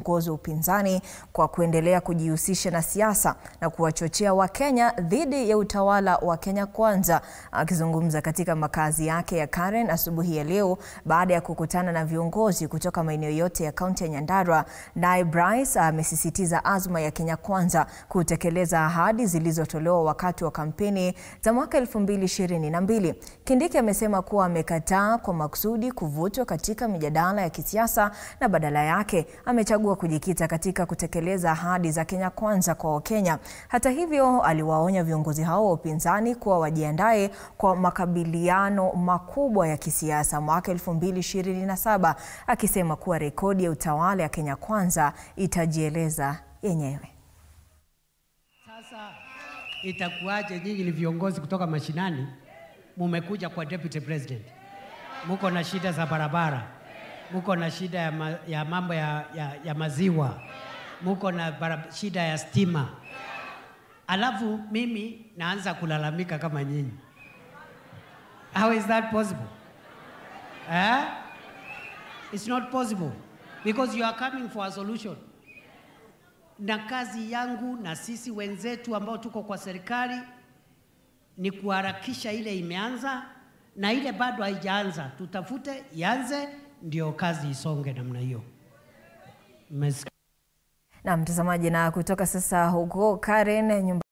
viongozi wa upinzani kwa kuendelea kujihusisha na siasa na kuwachochea Wakenya dhidi ya utawala wa Kenya Kwanza. Akizungumza katika makazi yake ya Karen asubuhi ya leo baada ya kukutana na viongozi kutoka maeneo yote ya kaunti ya Nyandarua, naye Bryce amesisitiza azma ya Kenya Kwanza kutekeleza ahadi zilizotolewa wakati wa kampeni za mwaka 2022. Kindiki amesema kuwa amekataa kwa makusudi kuvutwa katika mijadala ya kisiasa na badala yake amechagua kujikita katika kutekeleza ahadi za Kenya Kwanza kwa Wakenya. Hata hivyo, aliwaonya viongozi hao wa upinzani kuwa wajiandae kwa makabiliano makubwa ya kisiasa mwaka 2027, akisema kuwa rekodi ya utawala ya Kenya Kwanza itajieleza yenyewe. Sasa itakuwaje nyinyi ni viongozi kutoka mashinani mumekuja kwa deputy president? Muko na shida za barabara, muko na shida ya mambo ya maziwa, muko na shida ya stima. Alafu mimi naanza kulalamika kama nyinyi. How is that possible? It's not possible because you are coming for a solution. Na kazi yangu na sisi wenzetu ambao tuko kwa serikali ni kuharakisha ile imeanza na ile bado haijaanza tutafute ianze ndio kazi isonge namna hiyo. Na mtazamaji, na kutoka sasa huko Karen